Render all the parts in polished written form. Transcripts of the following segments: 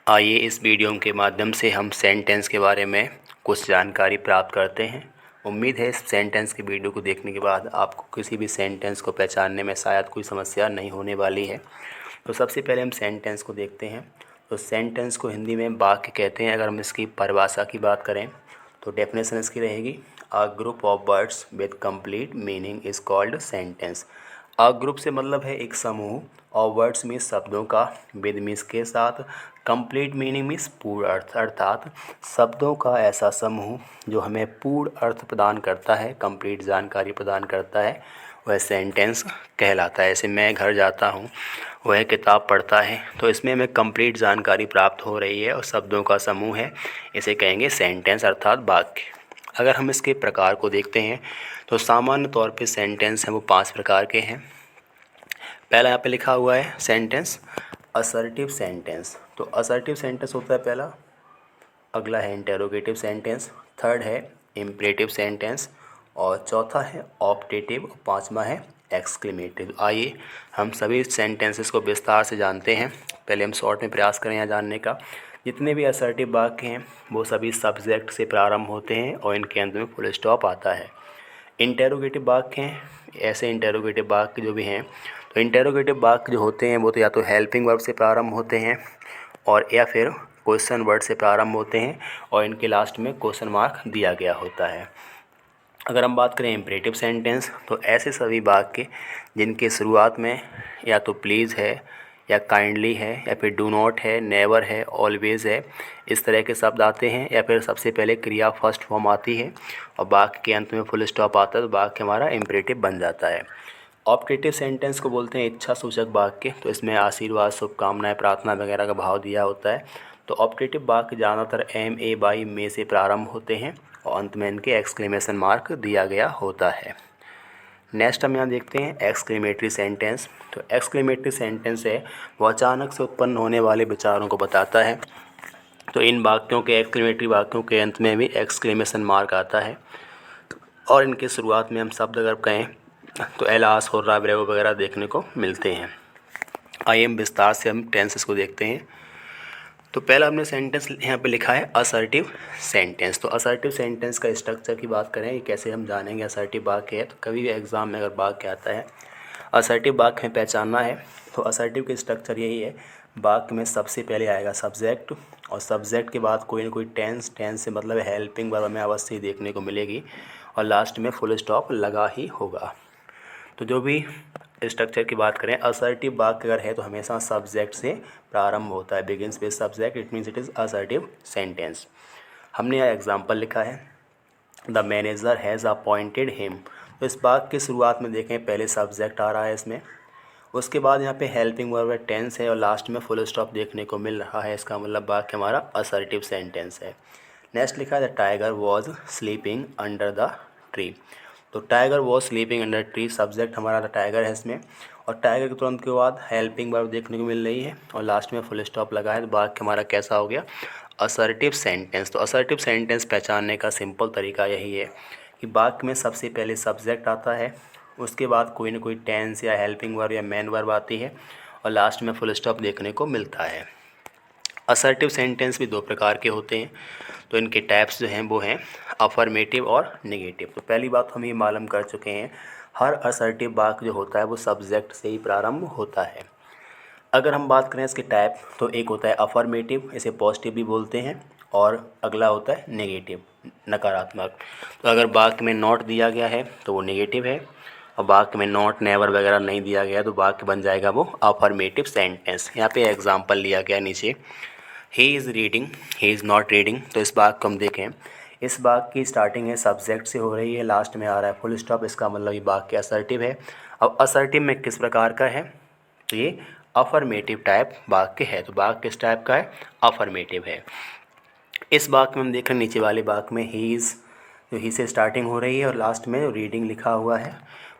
आइए इस वीडियो के माध्यम से हम सेंटेंस के बारे में कुछ जानकारी प्राप्त करते हैं। उम्मीद है इस सेंटेंस के वीडियो को देखने के बाद आपको किसी भी सेंटेंस को पहचानने में शायद कोई समस्या नहीं होने वाली है। तो सबसे पहले हम सेंटेंस को देखते हैं। तो सेंटेंस को हिंदी में वाक्य कहते हैं। अगर हम इसकी परिभाषा की बात करें तो डेफिनेशन इसकी रहेगी, a group of words with complete meaning is called sentence. A group से मतलब है एक समूह, और वर्ड्स में शब्दों का, विद मीन्स के साथ, कंप्लीट मीनिंग मीन्स पूर्ण अर्थ, अर्थात शब्दों का ऐसा समूह जो हमें पूर्ण अर्थ प्रदान करता है, कंप्लीट जानकारी प्रदान करता है, वह सेंटेंस कहलाता है। जैसे मैं घर जाता हूँ, वह किताब पढ़ता है, तो इसमें हमें कंप्लीट जानकारी प्राप्त हो रही है और शब्दों का समूह है, इसे कहेंगे सेंटेंस अर्थात वाक्य। अगर हम इसके प्रकार को देखते हैं तो सामान्य तौर पे सेंटेंस हैं वो 5 प्रकार के हैं। पहला यहाँ पे लिखा हुआ है सेंटेंस असर्टिव सेंटेंस। तो असर्टिव सेंटेंस होता है पहला। अगला है इंटेरोगेटिव सेंटेंस, थर्ड है इम्परेटिव सेंटेंस, और चौथा है ऑप्टेटिव, और पांचवा है एक्सक्लेमेटिव। आइए हम सभी सेंटेंसेस को विस्तार से जानते हैं। पहले हम शॉर्ट में प्रयास करें यहाँ जानने का। जितने भी असर्टिव वाक्य हैं वो सभी सब्जेक्ट से प्रारंभ होते हैं और इनके अंत में फुल स्टॉप आता है। इंटेरोगेटिव वाक्य हैं, ऐसे इंटेरोगेटिव वाक्य जो भी हैं, तो इंटेरोगेटिव वाक्य जो होते हैं वो तो या तो हेल्पिंग वर्ब से प्रारंभ होते हैं और या फिर क्वेश्चन वर्ड से प्रारंभ होते हैं और इनके लास्ट में क्वेश्चन मार्क दिया गया होता है। अगर हम बात करें इम्परेटिव सेंटेंस, तो ऐसे सभी वाक्य जिनके शुरुआत में या तो प्लीज़ है, या काइंडली है, या फिर डू नॉट है, नेवर है, ऑलवेज़ है, इस तरह के शब्द आते हैं, या फिर सबसे पहले क्रिया फर्स्ट फॉर्म आती है और वाक्य के अंत में फुल स्टॉप आता है, तो वाक्य हमारा इम्परेटिव बन जाता है। ऑप्टेटिव सेंटेंस को बोलते हैं इच्छा सूचक वाक्य। तो इसमें आशीर्वाद, शुभकामनाएं, प्रार्थना वगैरह का भाव दिया होता है। तो ऑप्टेटिव वाक्य ज़्यादातर एम ए बाई में से प्रारंभ होते हैं और अंत में इनके एक्सक्लेमेशन मार्क दिया गया होता है। नेक्स्ट हम यहाँ देखते हैं एक्सक्लेमेटरी सेंटेंस। तो एक्सक्लेमेटरी सेंटेंस है वो अचानक से उत्पन्न होने वाले विचारों को बताता है। तो इन वाक्यों के, एक्सक्लेमेटरी वाक्यों के अंत में भी एक्सक्लेमेशन मार्क आता है और इनके शुरुआत में हम शब्द अगर कहें तो एलास, होर्रा, ब्रेवो वगैरह देखने को मिलते हैं। आइए हम विस्तार से हम टेंसेस को देखते हैं। तो पहला हमने सेंटेंस यहाँ पे लिखा है असर्टिव सेंटेंस। तो असर्टिव सेंटेंस का स्ट्रक्चर की बात करें, कैसे हम जानेंगे असर्टिव वाक्य है, तो कभी भी एग्जाम में अगर वाक्य आता है असर्टिव वाक्य में पहचानना है तो असर्टिव के स्ट्रक्चर यही है। वाक्य में सबसे पहले आएगा सब्जेक्ट, और सब्जेक्ट के बाद कोई ना कोई टेंस, टेंस से मतलब हेल्पिंग वर्ब हमें अवश्य ही देखने को मिलेगी, और लास्ट में फुल स्टॉप लगा ही होगा। तो जो भी स्ट्रक्चर की बात करें, असर्टिव वाक्य अगर है तो हमेशा सब्जेक्ट से प्रारंभ होता है, begins with subject, it means it is assertive sentence. हमने यहाँ एग्जांपल लिखा है, the manager has appointed him. तो इस वाक्य की शुरुआत में देखें पहले सब्जेक्ट आ रहा है इसमें, उसके बाद यहाँ पे हेल्पिंग वर्ब है, टेंस है, और लास्ट में फुल स्टॉप देखने को मिल रहा है। इसका मतलब वाक्य हमारा असर्टिव सेंटेंस है। नेक्स्ट लिखा है the tiger was sleeping under the tree. तो tiger was sleeping under tree, subject हमारा द टाइगर है इसमें, और टाइगर के तुरंत के बाद हेल्पिंग वर्ब देखने को मिल रही है और लास्ट में फुल स्टॉप लगा है, तो वाक्य हमारा कैसा हो गया, असर्टिव सेंटेंस। तो असर्टिव सेंटेंस पहचानने का सिंपल तरीका यही है कि वाक्य में सबसे पहले सब्जेक्ट आता है, उसके बाद कोई ना कोई टेंस या हेल्पिंग वर्ब या मेन वर्ब आती है और लास्ट में फुल स्टॉप देखने को मिलता है। असर्टिव सेंटेंस भी 2 प्रकार के होते हैं। तो इनके टाइप्स जो हैं वो हैं अफर्मेटिव और नेगेटिव। तो पहली बात हम ये मालूम कर चुके हैं, हर असर्टिव वाक्य जो होता है वो सब्जेक्ट से ही प्रारंभ होता है। अगर हम बात करें इसके टाइप, तो एक होता है अफर्मेटिव, इसे पॉजिटिव भी बोलते हैं, और अगला होता है नेगेटिव, नकारात्मक। तो अगर वाक्य में नॉट दिया गया है तो वो नेगेटिव है, और वाक्य में नॉट, नेवर वगैरह नहीं दिया गया तो वाक्य बन जाएगा वो अफर्मेटिव सेंटेंस। यहाँ पे एग्जांपल लिया गया नीचे, he is reading, he is not reading. तो इस वाक्य को हम देखें, इस वाक्य की स्टार्टिंग है सब्जेक्ट से हो रही है, लास्ट में आ रहा है फुल स्टॉप, इसका मतलब ये वाक्य असर्टिव है। अब असर्टिव में किस प्रकार का है, तो ये अफर्मेटिव टाइप वाक्य है। तो वाक्य किस टाइप का है, अफर्मेटिव है। इस वाक्य में हम देख रहे हैं नीचे वाले वाक्य में ही इज़, जो ही से स्टार्टिंग हो रही है और लास्ट में रीडिंग लिखा हुआ है,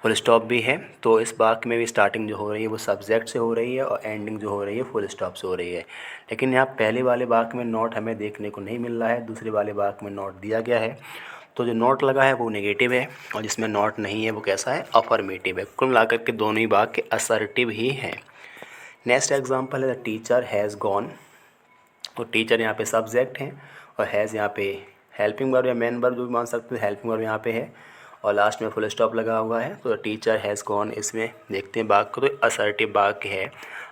फुल स्टॉप भी है। तो इस वाक्य में भी स्टार्टिंग जो हो रही है वो सब्जेक्ट से हो रही है और एंडिंग जो हो रही है फुल स्टॉप से हो रही है। लेकिन यहाँ पहले वाले वाक्य में नोट हमें देखने को नहीं मिल रहा है, दूसरे वाले वाक्य में नोट दिया गया है। तो जो नोट लगा है वो नेगेटिव है और जिसमें नोट नहीं है वो कैसा है, अफर्मेटिव है। कुल मिलाकर के दोनों ही वाक्य असर्टिव ही हैं। नेक्स्ट एग्जाम्पल है द टीचर हैज़ गॉन तो टीचर यहाँ पे सब्जेक्ट हैं और हैज़ यहाँ पे हेल्पिंग वर्ब या मेन वर्ब जो भी मान सकते हैं, हेल्पिंग वर्ब यहाँ पे है और लास्ट में फुल स्टॉप लगा हुआ है। तो टीचर हैज़ गॉन, इसमें देखते हैं वाक्य को, तो असर्टिव वाक्य है।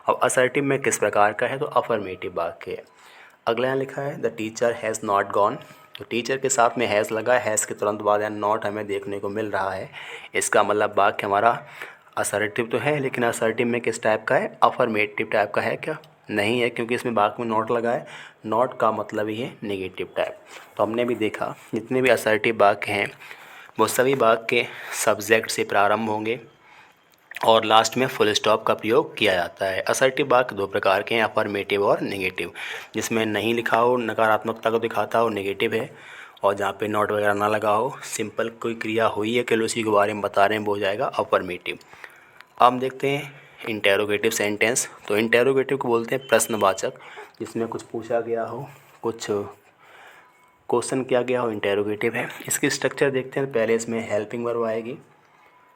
अब असर्टिव में किस प्रकार का है, तो अफर्मेटिव वाक्य है। अगला यहाँ लिखा है the teacher has not gone, तो टीचर के साथ में हैज़ लगा है, हैज़ के तुरंत बाद यहाँ नॉट हमें देखने को मिल रहा है। इसका मतलब वाक्य हमारा असर्टिव तो है, लेकिन असर्टिव में किस टाइप का है, अफर्मेटिव टाइप का है क्या, नहीं है, क्योंकि इसमें वाक्य में नॉट लगा है। नॉट का मतलब ही है नेगेटिव टाइप। तो हमने भी देखा जितने भी असर्टिव वाक्य हैं वो सभी वाक्य सब्जेक्ट से प्रारंभ होंगे और लास्ट में फुल स्टॉप का प्रयोग किया जाता है। असर्टिव वाक्य दो प्रकार के हैं, अफर्मेटिव और नेगेटिव। जिसमें नहीं लिखा हो, नकारात्मकता को दिखाता हो, नेगेटिव है, और जहाँ पे नॉट वगैरह ना लगा हो, सिंपल कोई क्रिया हुई है केवल उसी के बारे में बता रहे हैं, वो हो जाएगा अफर्मेटिव। अब हम देखते हैं इंटेरोगेटिव सेंटेंस। तो इंटेरोगेटिव को बोलते हैं प्रश्नवाचक, जिसमें कुछ पूछा गया हो, कुछ क्वेश्चन किया गया हो, इंटेरोगेटिव है। इसकी स्ट्रक्चर देखते हैं। पहले इसमें हेल्पिंग वर्ब आएगी,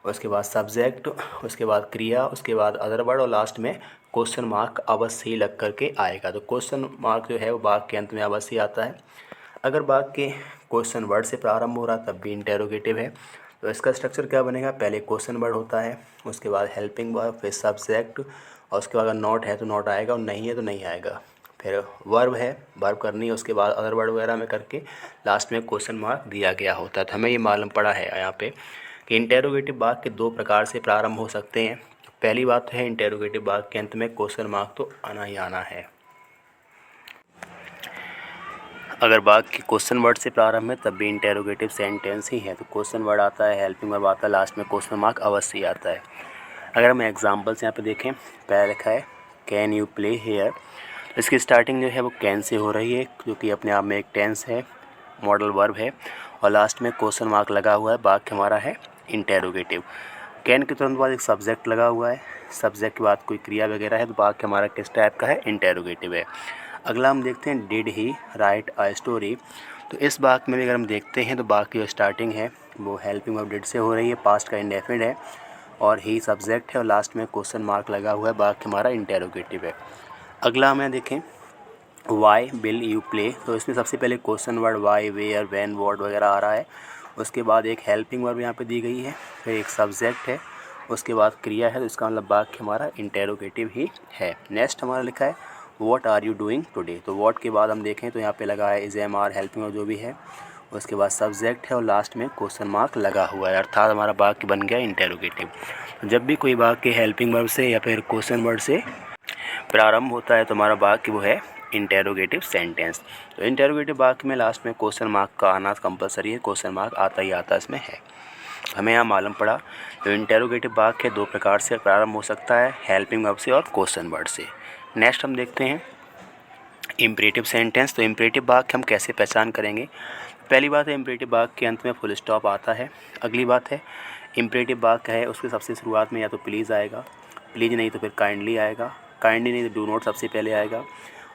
उसके बाद सब्जेक्ट, उसके बाद क्रिया, उसके बाद अदर वर्ड और लास्ट में क्वेश्चन मार्क अवश्य ही लग करके आएगा। तो क्वेश्चन मार्क जो है वो वाक्य के अंत में अवश्य आता है। अगर वाक्य क्वेश्चन वर्ड से प्रारंभ हो रहा तब भी इंटेरोगेटिव है। तो इसका स्ट्रक्चर क्या बनेगा, पहले क्वेश्चन वर्ड होता है, उसके बाद हेल्पिंग वर्ब, फिर सब्जेक्ट, और उसके बाद अगर नॉट है तो नॉट आएगा और नहीं है तो नहीं आएगा। फिर वर्ब है, वर्ब करनी है, उसके बाद अदर वर्ड वगैरह में करके लास्ट में क्वेश्चन मार्क दिया गया होता है। तो हमें ये मालूम पड़ा है यहाँ पे कि इंटेरोगेटिव वाक्य दो प्रकार से प्रारंभ हो सकते हैं। पहली बात है इंटेरोगेटिव वाक्य के अंत में क्वेश्चन मार्क तो आना ही आना है। अगर वाक्य क्वेश्चन वर्ड से प्रारंभ है तब भी इंटेरोगेटिव सेंटेंस ही है। तो क्वेश्चन वर्ड आता है, हेल्पिंग वर्ब आता है, लास्ट में क्वेश्चन मार्क अवश्य ही आता है। अगर हम एग्जांपल्स यहाँ पे देखें, पहले लिखा है कैन यू प्ले हेयर। इसकी स्टार्टिंग जो है वो कैन से हो रही है, जो कि अपने आप में एक टेंस है, मॉडल वर्ब है, और लास्ट में क्वेश्चन मार्क लगा हुआ है। वाक्य हमारा है इंटेरोगेटिव। कैन के तुरंत बाद एक सब्जेक्ट लगा हुआ है, सब्जेक्ट के बाद कोई क्रिया वगैरह है, तो वाक्य हमारा किस टाइप का है, इंटेरोगेटिव है। अगला हम देखते हैं did he right a story. तो इस वाक्य में भी अगर हम देखते हैं तो वाक्य जो स्टार्टिंग है वो हेल्पिंग वर्ब डिड से हो रही है, पास्ट का इंडेफिनिट है, और ही सब्जेक्ट है और लास्ट में क्वेश्चन मार्क लगा हुआ है। वाक्य हमारा इंटेरोगेटिव है। अगला हमें देखें वाई विल यू प्ले। तो इसमें सबसे पहले question word why, where, when, what वगैरह आ रहा है। उसके बाद एक हेल्पिंग वर्ब यहाँ पे दी गई है, फिर एक सब्जेक्ट है, उसके बाद क्रिया है। तो इसका मतलब वाक्य हमारा इंटेरोगेटिव ही है। नेक्स्ट हमारा लिखा है what are you doing today. तो व्हाट के बाद हम देखें तो यहाँ पे लगा है is, am, are, helping verb जो भी है, उसके बाद सब्जेक्ट है और लास्ट में क्वेश्चन मार्क लगा हुआ है, अर्थात हमारा वाक्य बन गया इंटेरोगेटिव। जब भी कोई वाक्य हेल्पिंग वर्ब से या फिर क्वेश्चन वर्ड से प्रारंभ होता है तो हमारा वाक्य वो है इंटेरोगेटिव सेंटेंस। तो इंटेरोगेटिव वाक्य में लास्ट में क्वेश्चन मार्क का आना कंपलसरी है, क्वेश्चन मार्क आता ही आता इसमें है। हमें यहाँ मालूम पड़ा तो इंटेरोगेटिव वाक्य दो प्रकार से प्रारंभ हो सकता है, हेल्पिंग वर्ब से और क्वेश्चन वर्ड से। नेक्स्ट हम देखते हैं इम्परेटिव सेंटेंस। तो इम्परेटिव वाक्य हम कैसे पहचान करेंगे। पहली बात है इम्परेटिव वाक्य के अंत में फुल स्टॉप आता है। अगली बात है इम्परेटिव वाक्य है उसके सबसे शुरुआत में या तो प्लीज़ आएगा, प्लीज़ नहीं तो फिर काइंडली आएगा, काइंडली नहीं तो डू नॉट सबसे पहले आएगा,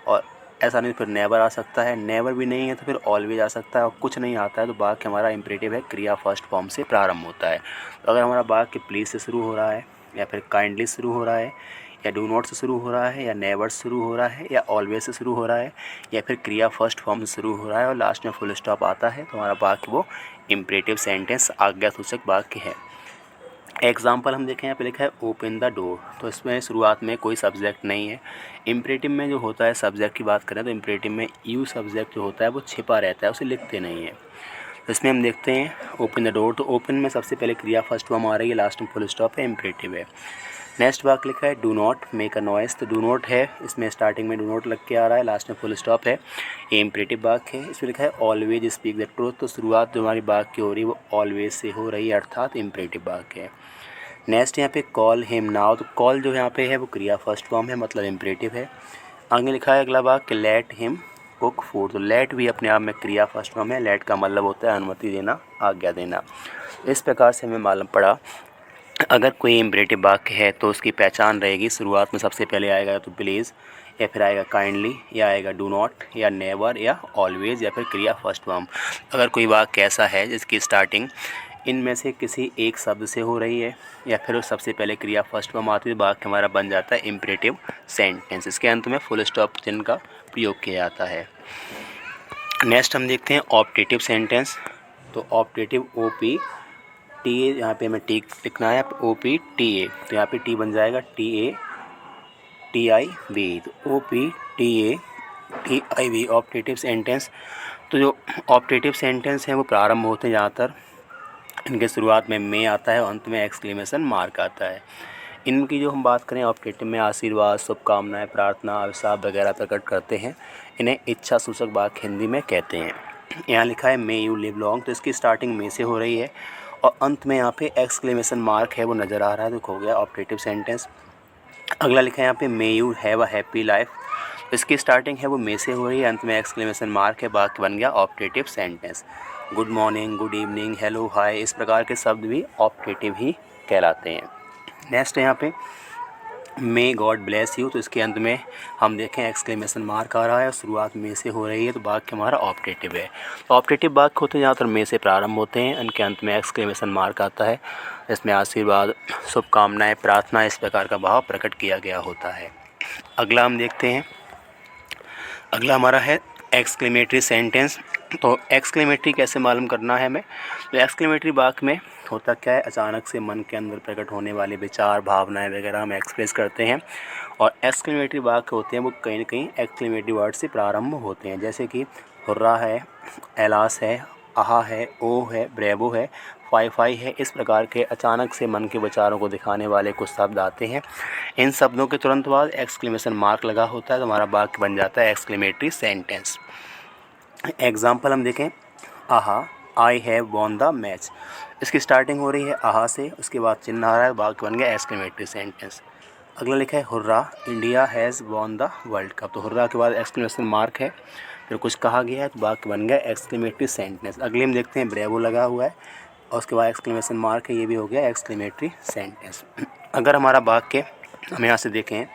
और ऐसा नहीं तो फिर नेवर आ सकता है, नेवर भी नहीं है तो फिर ऑलवेज आ सकता है, और कुछ नहीं आता है तो वाक्य हमारा इम्परेटिव है, क्रिया फर्स्ट फॉर्म से प्रारंभ होता है। तो अगर हमारा वाक्य प्लीज़ से शुरू हो रहा है या फिर काइंडली शुरू हो रहा है या डू नॉट से शुरू हो रहा है या नेवर से शुरू हो रहा है या ऑलवेज से शुरू हो रहा है या फिर क्रिया फर्स्ट फॉर्म से शुरू हो रहा है और लास्ट में फुल स्टॉप आता है, तो हमारा वाक्य वो इम्परेटिव सेंटेंस आज्ञासूचक वाक्य है। एग्जाम्पल हम देखें, यहाँ पे लिखा है ओपन द डोर। तो इसमें शुरुआत में कोई सब्जेक्ट नहीं है। इम्परेटिव में जो होता है, सब्जेक्ट की बात करें तो इम्परेटिव में यू सब्जेक्ट जो होता है वो छिपा रहता है, उसे लिखते नहीं है। तो इसमें हम देखते हैं ओपन द डोर। तो ओपन में सबसे पहले क्रिया फर्स्ट फॉर्म आ रही है, लास्ट में फुल स्टॉप है, इम्परेटिव है। नेक्स्ट वाक्य लिखा है do not make a noise. तो डू नॉट है, इसमें स्टार्टिंग में डू नॉट लग के आ रहा है, लास्ट में फुल स्टॉप है, ये इम्परेटिव वाक्य है। इसमें लिखा है ऑलवेज स्पीक द ट्रूथ। तो शुरुआत जो हमारी वाक्य की हो रही है वो ऑलवेज से हो रही है, अर्थात इम्परेटिव वाक्य है। नेक्स्ट यहाँ पे कॉल हिम नाउ। तो कॉल जो यहाँ पे है वो क्रिया फर्स्ट फॉर्म है, मतलब इम्परेटिव है। आगे लिखा है अगला वाक्य लेट हिम कुक फूड। तो लेट भी अपने आप में क्रिया फर्स्ट फॉर्म है, लेट का मतलब होता है अनुमति देना, आज्ञा देना। इस प्रकार से हमें मालूम पड़ा अगर कोई इम्परेटिव वाक्य है तो उसकी पहचान रहेगी, शुरुआत में सबसे पहले आएगा तो प्लीज़, या फिर आएगा काइंडली, या आएगा डू नॉट, या नेवर, या ऑलवेज, या फिर क्रिया फर्स्ट फॉर्म। अगर कोई वाक्य ऐसा है जिसकी स्टार्टिंग इनमें से किसी एक शब्द से हो रही है या फिर सबसे पहले क्रिया फर्स्ट फॉर्म आती है, वाक्य हमारा बन जाता है इम्परेटिव सेंटेंस। इसके अंत में फुल स्टॉप चिन्ह का प्रयोग किया जाता है। नेक्स्ट हम देखते हैं ऑप्टेटिव सेंटेंस। तो ऑप्टेटिव OP TA, यहाँ पे हमें टी लिखना है, OP TA, तो यहाँ पे टी बन जाएगा TA TIV, तो OP TA TIV optative sentence. तो जो ऑप्टेटिव सेंटेंस हैं वो प्रारंभ होते हैं ज़्यादातर, इनके शुरुआत में मे आता है और अंत में एक्सक्लेमेशन मार्क आता है। इनकी जो हम बात करें ऑप्टेटिव में आशीर्वाद, शुभकामनाएं, प्रार्थना, अभिशाप वगैरह प्रकट करते हैं। इन्हें इच्छा सूचक वाक्य हिंदी में कहते हैं। यहाँ लिखा है मे यू लिव लॉन्ग, तो इसकी स्टार्टिंग मे से हो रही है और अंत में यहाँ पे एक्सक्लेमेशन मार्क है वो नज़र आ रहा है, तो हो गया ऑप्टेटिव सेंटेंस। अगला लिखा है यहाँ पे may you have a happy life, इसकी स्टार्टिंग है वो मे से हो रही है, अंत में एक्सक्लेमेशन मार्क है, वाक्य बन गया optative sentence. Good morning, good evening, hello, hi, इस प्रकार के शब्द भी ऑप्टेटिव ही कहलाते हैं। नेक्स्ट है यहाँ पे मे गॉड ब्लेस यू, तो इसके अंत में हम देखें एक्सक्लेमेशन मार्क आ रहा है और शुरुआत मे से हो रही है, तो वाक्य हमारा ऑप्टेटिव है। तो ऑप्टेटिव वाक्य होते हैं ज़्यादातर मे से प्रारंभ होते हैं, इनके अंत में एक्सक्लेमेशन मार्क आता है, इसमें आशीर्वाद, शुभकामनाएं, प्रार्थना, इस प्रकार का भाव प्रकट किया गया होता है। अगला हम देखते हैं, अगला हमारा है एक्सक्लेमेटरी सेंटेंस। तो एक्सक्लेमेटरी कैसे मालूम करना है हमें, तो एक्सक्लेमेटरी वाक्य में होता क्या है, अचानक से मन के अंदर प्रकट होने वाले विचार, भावनाएं वगैरह हम एक्सप्रेस करते हैं और एक्सक्लेमेटरी वाक्य होते हैं वो कहीं ना कहीं एक्सक्लेमेटरी वर्ड से प्रारंभ होते हैं, जैसे कि हुर्रा है, एलास है, आहा है, ओ है, ब्रेवो है, फाई फाई है, इस प्रकार के अचानक से मन के विचारों को दिखाने वाले कुछ शब्द आते हैं। इन शब्दों के तुरंत बाद एक्सक्लेमेशन मार्क लगा होता है, तो हमारा वाक्य बन जाता है एक्सक्लेमेटरी सेंटेंस। एग्जाम्पल हम देखें, आहा I have won the match, इसकी स्टार्टिंग हो रही है आहा से, उसके बाद चिन्ह आ रहा है, वाक्य बन गया एक्सक्लेमेटरी सेंटेंस। अगला लिखा है hurrah India has won the world cup, तो हुर्रा के बाद एक्सक्लेमेशन मार्क है, फिर कुछ कहा गया है तो वाक्य बन गया एक्सक्लेमेटरी सेंटेंस। अगले हम देखते हैं ब्रेवो लगा हुआ है और उसके बाद एक्सक्लेमेशन मार्क है, ये भी हो गया एक्सक्लेमेटरी सेंटेंस। अगर हमारा वाक्य हम यहाँ से देखें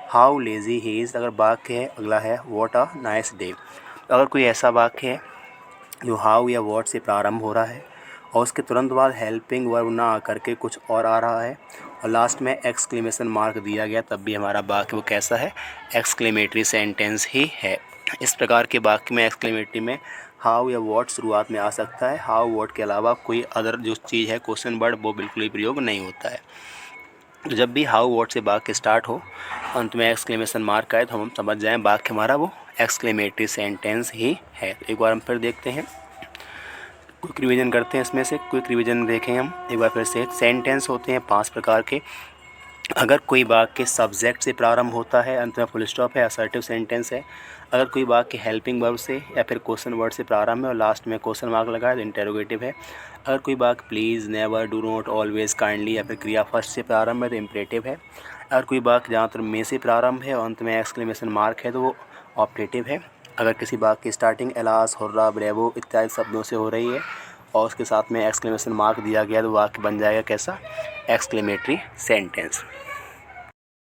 हाउ लेज़ी ही इज़, अगर वाक्य है, अगला है व्हाट अ नाइस डे, अगर कोई ऐसा वाक्य है जो हाउ या व्हाट से प्रारंभ हो रहा है और उसके तुरंत बाद हेल्पिंग वर्ब ना आकर के कुछ और आ रहा है और लास्ट में एक्सक्लेमेशन मार्क दिया गया, तब भी हमारा वाक्य वो कैसा है, एक्सक्लेमेटरी सेंटेंस ही है। इस प्रकार के वाक्य में एक्सक्लेमेटरी में हाउ या व्हाट शुरुआत में आ सकता है, हाउ व्हाट के अलावा कोई अदर जो चीज़ है क्वेश्चन वर्ड वो बिल्कुल ही प्रयोग नहीं होता है। तो जब भी हाउ व्हाट से वाक्य स्टार्ट हो, अंत में एक्सक्लेमेशन मार्क आए, तो हम समझ जाएं वाक्य हमारा वो एक्सक्लेमेटरी सेंटेंस ही है। तो एक बार हम फिर देखते हैं, क्विक रिवीजन करते हैं, इसमें से क्विक रिवीजन देखें हम एक बार फिर से। सेंटेंस होते हैं 5 प्रकार के। अगर कोई वाक्य सब्जेक्ट से प्रारंभ होता है, अंत में फुल स्टॉप है, असर्टिव सेंटेंस है। अगर कोई वाक्य हेल्पिंग वर्ब से या फिर क्वेश्चन वर्ड से प्रारंभ है और लास्ट में क्वेश्चन मार्क लगा है, तो इंटेरोगेटिव है। अगर कोई वाक्य please, never, do not, always, kindly या फिर क्रिया फर्स्ट से प्रारंभ है, तो इम्परेटिव है। अगर कोई वाक्य ज़्यादातर में से प्रारंभ है और अंत में एक्सक्लेमेशन मार्क है, तो वो ऑप्टेटिव है। अगर किसी वाक्य की स्टार्टिंग एलास, हुर्रा, ब्रेवो इत्यादि शब्दों से हो रही है और उसके साथ में एक्सक्लेमेशन मार्क दिया गया, तो वाक्य बन जाएगा कैसा, एक्सक्लेमेटरी सेंटेंस।